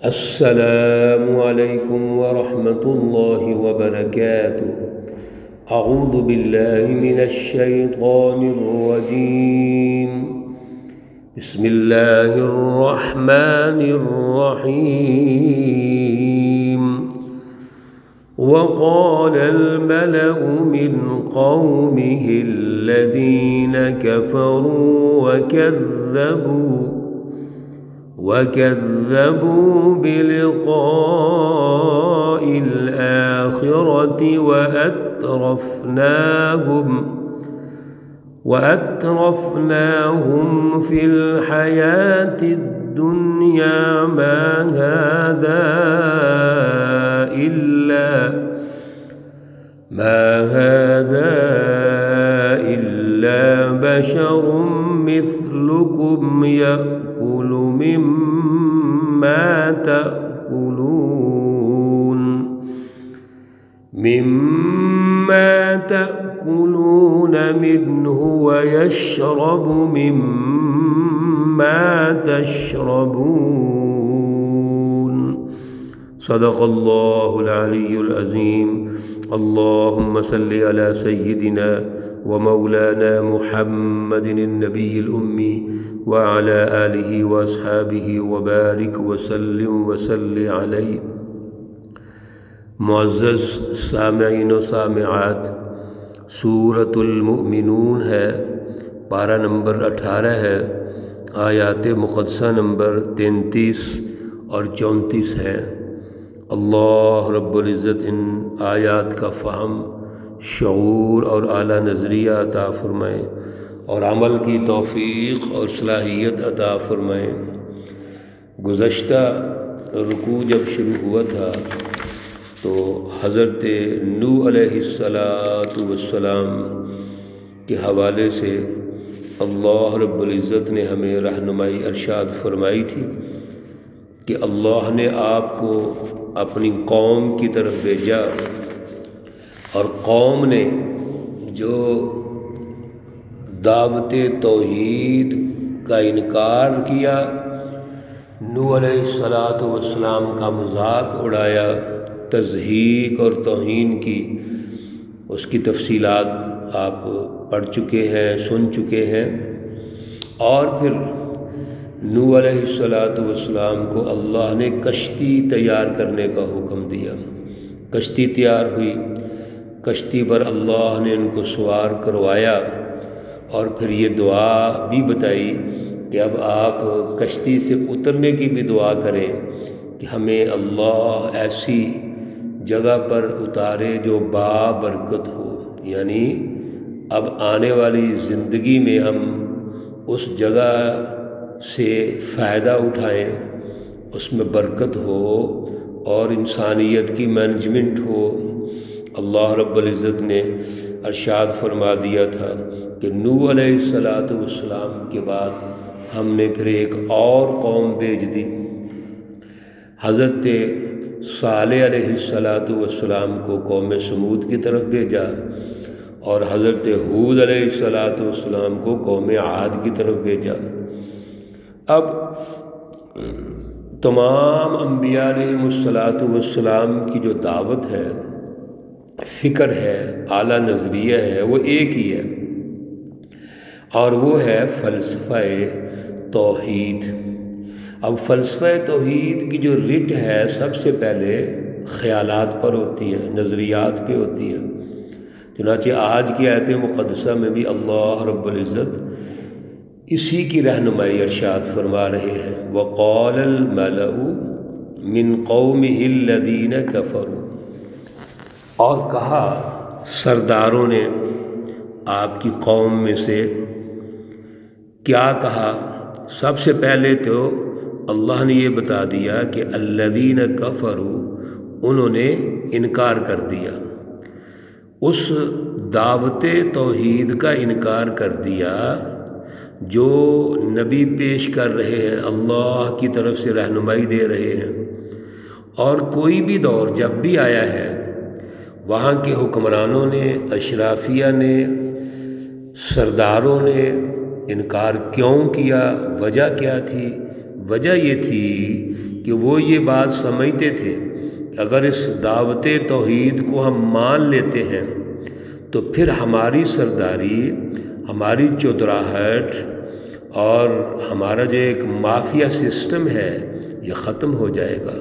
السلام علیکم ورحمۃ اللہ وبرکاتہ۔ اعوذ باللہ من الشیطان الرجیم، بسم اللہ الرحمن الرحیم۔ وقال الملأ من قومه الذين كفروا وكذبوا بلقاء الآخرة وأترفناهم في الحياة الدنيا ما هذا إلا بشر مثلكم يأكل مما تأكلون منه ويشرب مما تشربون۔ صدق اللہ العلی العظیم۔ اللہم صل علی سیدنا ومولانا محمد النبی الأمی وعلى آلہ واصحابہ وبارک وسلم علیہ۔ معزز سامعین و سامعات، سورۃ المؤمنون ہے، پارہ نمبر 18 ہے، آیات مقدسہ نمبر 33 اور 34 ہے۔ اللہ رب العزت ان آیات کا فہم، شعور اور اعلیٰ نظریہ عطا فرمائیں اور عمل کی توفیق اور صلاحیت عطا فرمائیں۔ گزشتہ رکوع جب شروع ہوا تھا تو حضرت نوح علیہ السلام کے حوالے سے اللہ رب العزت نے ہمیں رہنمائی ارشاد فرمائی تھی کہ اللہ نے آپ کو اپنی قوم کی طرف بھیجا، اور قوم نے جو دعوت توحید کا انکار کیا، نوح علیہ السلام کا مذاق اڑایا، تضحیک اور توہین کی، اس کی تفصیلات آپ پڑھ چکے ہیں، سن چکے ہیں۔ اور پھر نوح علیہ السلام کو اللہ نے کشتی تیار کرنے کا حکم دیا۔ کشتی تیار ہوئی، کشتی پر اللہ نے ان کو سوار کروایا، اور پھر یہ دعا بھی بتائی کہ اب آپ کشتی سے اترنے کی بھی دعا کریں کہ ہمیں اللہ ایسی جگہ پر اتارے جو بابرکت ہو، یعنی اب آنے والی زندگی میں ہم اس جگہ سے فائدہ اٹھائیں، اس میں برکت ہو اور انسانیت کی مینجمنٹ ہو۔ اللہ رب العزت نے ارشاد فرما دیا تھا کہ نوح علیہ السلام کے بعد ہم نے پھر ایک اور قوم بھیج دی۔ حضرت صالح علیہ السلام کو قوم سمود کی طرف بھیجا، اور حضرت ہود علیہ السلام کو قوم عاد کی طرف بھیجا۔ اب تمام انبیاء علیہ السلام کی جو دعوت ہے، فکر ہے، اعلیٰ نظریہ ہے، وہ ایک ہی ہے، اور وہ ہے فلسفہ توحید۔ اب فلسفہ توحید کی جو رٹ ہے سب سے پہلے خیالات پر ہوتی ہے، نظریات پہ ہوتی ہے۔ چنانچہ آج کی آیت مقدسہ میں بھی اللہ رب العزت اسی کی رہنمائی ارشاد فرما رہے ہیں۔ وقال الملأ من قومه الذين كفروا، اور کہا سرداروں نے آپ کی قوم میں سے، کیا کہا؟ سب سے پہلے تو اللہ نے یہ بتا دیا کہ الذین کفروا، انہوں نے انکار کر دیا، اس دعوت توحید کا انکار کر دیا جو نبی پیش کر رہے ہیں، اللہ کی طرف سے رہنمائی دے رہے ہیں۔ اور کوئی بھی دور جب بھی آیا ہے، وہاں کے حکمرانوں نے، اشرافیہ نے، سرداروں نے انکار کیوں کیا؟ وجہ کیا تھی؟ وجہ یہ تھی کہ وہ یہ بات سمجھتے تھے کہ اگر اس دعوت توحید کو ہم مان لیتے ہیں تو پھر ہماری سرداری، ہماری چودراہٹ اور ہمارا جو ایک مافیا سسٹم ہے یہ ختم ہو جائے گا،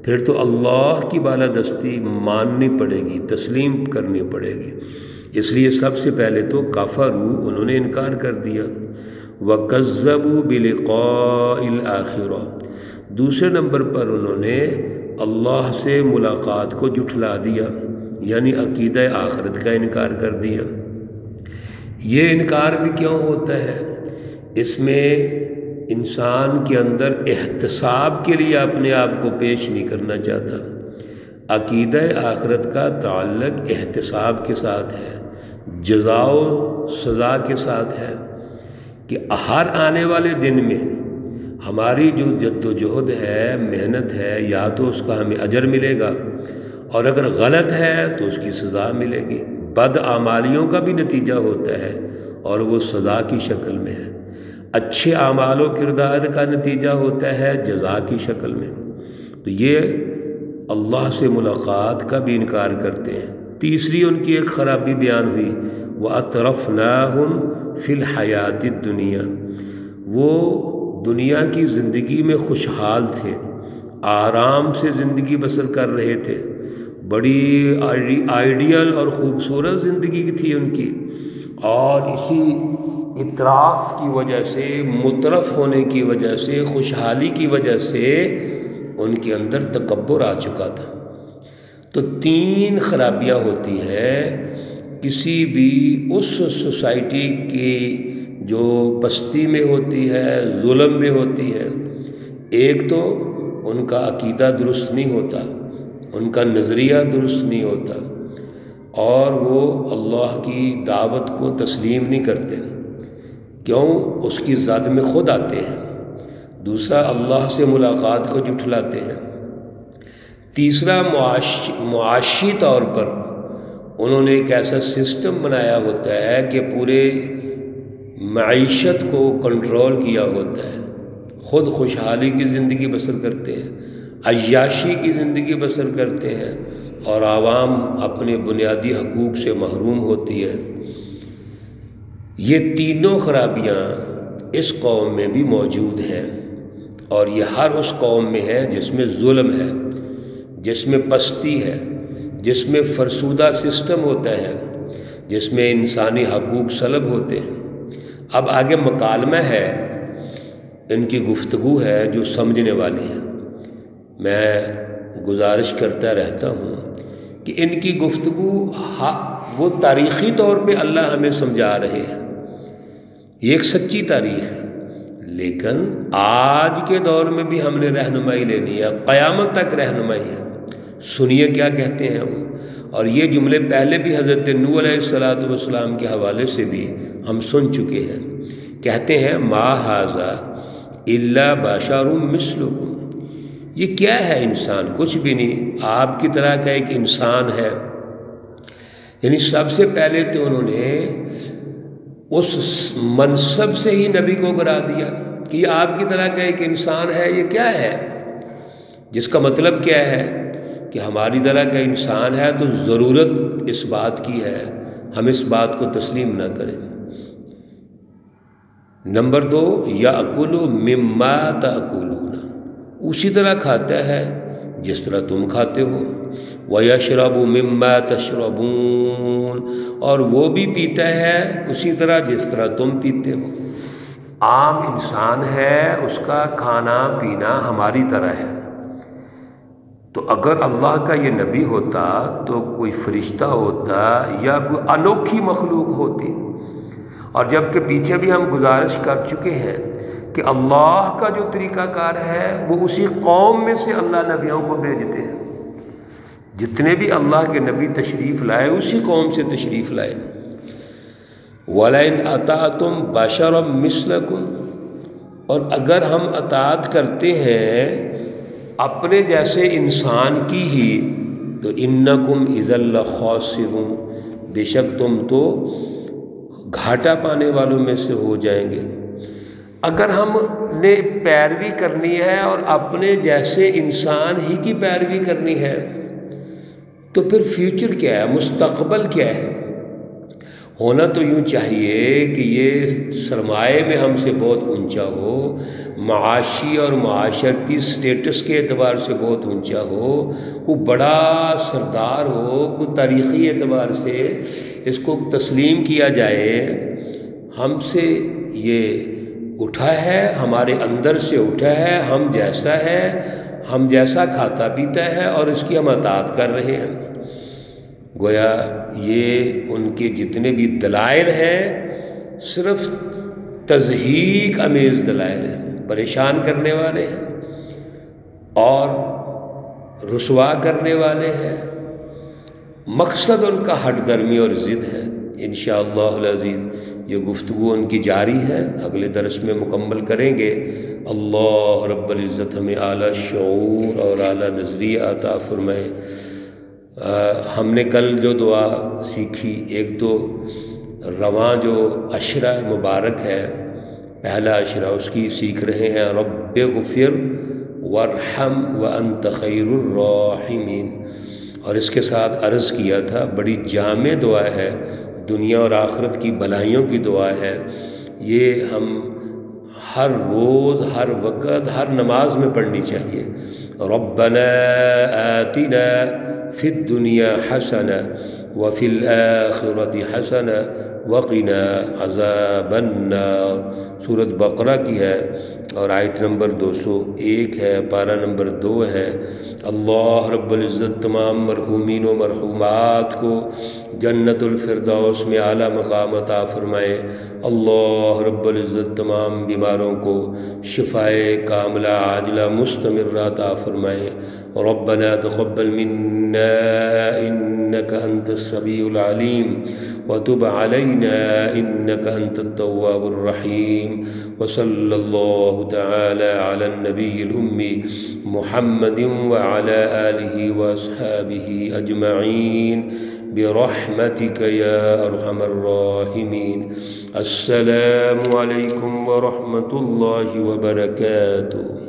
پھر تو اللہ کی بالادستی ماننی پڑے گی، تسلیم کرنی پڑے گی۔ اس لیے سب سے پہلے تو کفروا، انہوں نے انکار کر دیا، وَكَذَّبُوا بِلِقَاءِ الْآخِرَةِ، دوسرے نمبر پر انہوں نے اللہ سے ملاقات کو جھٹلا دیا، یعنی عقیدہ آخرت کا انکار کر دیا۔ یہ انکار بھی کیوں ہوتا ہے؟ اس میں انسان کے اندر احتساب کے لیے اپنے آپ کو پیش نہیں کرنا چاہتا۔ عقیدہ آخرت کا تعلق احتساب کے ساتھ ہے، جزا و سزا کے ساتھ ہے، کہ ہر آنے والے دن میں ہماری جو جد و جہد ہے، محنت ہے، یا تو اس کا ہمیں اجر ملے گا، اور اگر غلط ہے تو اس کی سزا ملے گی۔ بد اعمالیوں کا بھی نتیجہ ہوتا ہے اور وہ سزا کی شکل میں ہے، اچھے اعمال و کردار کا نتیجہ ہوتا ہے جزا کی شکل میں۔ تو یہ اللہ سے ملاقات کا بھی انکار کرتے ہیں۔ تیسری ان کی ایک خرابی بیان ہوئی، وَأَتْرَفْنَاهُمْ فِي الْحَيَاةِ الدُّنْيَا، وہ دنیا کی زندگی میں خوشحال تھے، آرام سے زندگی بسر کر رہے تھے، بڑی آئیڈیل اور خوبصورت زندگی تھی ان کی، اور اسی اطراف کی وجہ سے، مترف ہونے کی وجہ سے، خوشحالی کی وجہ سے ان کے اندر تکبر آ چکا تھا۔ تو تین خرابیاں ہوتی ہیں کسی بھی اس سوسائٹی کی جو پستی میں ہوتی ہے، ظلم میں ہوتی ہے۔ ایک تو ان کا عقیدہ درست نہیں ہوتا، ان کا نظریہ درست نہیں ہوتا، اور وہ اللہ کی دعوت کو تسلیم نہیں کرتے، کیوں؟ اس کی زد میں خود آتے ہیں۔ دوسرا، اللہ سے ملاقات کو جھٹلاتے ہیں۔ تیسرا، معاشی طور پر انہوں نے ایک ایسا سسٹم بنایا ہوتا ہے کہ پورے معیشت کو کنٹرول کیا ہوتا ہے، خود خوشحالی کی زندگی بسر کرتے ہیں، عیاشی کی زندگی بسر کرتے ہیں، اور عوام اپنے بنیادی حقوق سے محروم ہوتی ہے۔ یہ تینوں خرابیاں اس قوم میں بھی موجود ہیں، اور یہ ہر اس قوم میں ہے جس میں ظلم ہے، جس میں پستی ہے، جس میں فرسودہ سسٹم ہوتا ہے، جس میں انسانی حقوق سلب ہوتے ہیں۔ اب آگے مکالمہ ہے، ان کی گفتگو ہے جو سمجھنے والی ہے۔ میں گزارش کرتا رہتا ہوں کہ ان کی گفتگو وہ تاریخی طور پہ اللہ ہمیں سمجھا رہے ہیں، یہ ایک سچی تاریخ ہے، لیکن آج کے دور میں بھی ہم نے رہنمائی لینی ہے، قیامت تک رہنمائی ہے۔ سنیے کیا کہتے ہیں وہ، اور یہ جملے پہلے بھی حضرت نوح علیہ السلام کے حوالے سے بھی ہم سن چکے ہیں۔ کہتے ہیں، ما ھذا الا بشر مثلکم، یہ کیا ہے انسان؟ کچھ بھی نہیں، آپ کی طرح کا ایک انسان ہے۔ یعنی سب سے پہلے تو انہوں نے اس منصب سے ہی نبی کو گرا دیا کہ یہ آپ کی طرح کا ایک انسان ہے۔ یہ کیا ہے؟ جس کا مطلب کیا ہے کہ ہماری طرح کا انسان ہے تو ضرورت اس بات کی ہے، ہم اس بات کو تسلیم نہ کریں۔ نمبر 2، یأکل مما تأکلون، اسی طرح کھاتا ہے جس طرح تم کھاتے ہو، وَيَشْرَبُ مِمَّا تَشْرَبُونَ، اور وہ بھی پیتا ہے اسی طرح جس طرح تم پیتے ہو۔ عام انسان ہے، اس کا کھانا پینا ہماری طرح ہے۔ تو اگر اللہ کا یہ نبی ہوتا تو کوئی فرشتہ ہوتا یا کوئی انوکھی مخلوق ہوتی، اور جبکہ پیچھے بھی ہم گزارش کر چکے ہیں کہ اللہ کا جو طریقہ کار ہے وہ اسی قوم میں سے اللہ نبیوں کو بھیجتے ہیں، جتنے بھی اللہ کے نبی تشریف لائے اسی قوم سے تشریف لائے۔ وَلَئِنْ أَطَعْتُمْ بَشَرًا مِثْلَكُمْ، اور اگر ہم اطاعت کرتے ہیں اپنے جیسے انسان کی ہی، تو إِنَّكُمْ إِذًا لَخَاسِرُونَ، بے شک تم تو گھاٹا پانے والوں میں سے ہو جائیں گے۔ اگر ہم نے پیروی کرنی ہے اور اپنے جیسے انسان ہی کی پیروی کرنی ہے تو پھر فیوچر کیا ہے، مستقبل کیا ہے؟ ہونا تو یوں چاہیے کہ یہ سرمایے میں ہم سے بہت اونچا ہو، معاشی اور معاشرتی سٹیٹس کے اعتبار سے بہت اونچا ہو، کوئی بڑا سردار ہو، کوئی تاریخی اعتبار سے اس کو تسلیم کیا جائے۔ ہم سے یہ اٹھا ہے، ہمارے اندر سے اٹھا ہے، ہم جیسا ہے، ہم جیسا کھاتا پیتا ہے اور اس کی ہم اطاعت کر رہے ہیں۔ گویا یہ ان کے جتنے بھی دلائل ہیں صرف تضحیک امیز دلائل ہیں، پریشان کرنے والے ہیں اور رسوا کرنے والے ہیں۔ مقصد ان کا ہٹ درمی اور ضد ہے۔ انشاءاللہ العزیز یہ گفتگو ان کی جاری ہے، اگلے درس میں مکمل کریں گے۔ اللہ رب العزت ہمیں اعلیٰ شعور اور اعلیٰ نظریہ عطا فرمائے۔ ہم نے کل جو دعا سیکھی، ایک تو رواں جو عشرہ مبارک ہے، پہلا عشرہ، اس کی سیکھ رہے ہیں رب اغفر وارحم وانت خیر الراحمین، اور اس کے ساتھ عرض کیا تھا بڑی جامع دعا ہے، دنیا اور آخرت کی بھلائیوں کی دعا ہے۔ یہ ہم ہر روز، ہر وقت، ہر نماز میں پڑھنی چاہیے۔ ربنا آتنا فی الدنیا حسنہ وفی الآخرۃ حسنہ وقنا عذاب النار، سورۃ بقرہ کی ہے اور آیت نمبر 201 ہے، پارہ نمبر 2 ہے۔ اللہ رب العزت تمام مرحومین و مرحومات کو جنت الفردوس میں اعلیٰ مقام عطا فرمائے۔ اللہ رب العزت تمام بیماروں کو شفائے کاملہ عاجلہ مستمرہ عطا فرمائے۔ ربنا تقبل منا انك انت السميع العليم وتب علينا انك انت التواب الرحيم، وصلى الله تعالى على النبي الأمي محمد وعلى آله وأصحابه أجمعين برحمتك يا أرحم الراحمين۔ السلام عليكم ورحمة الله وبركاته۔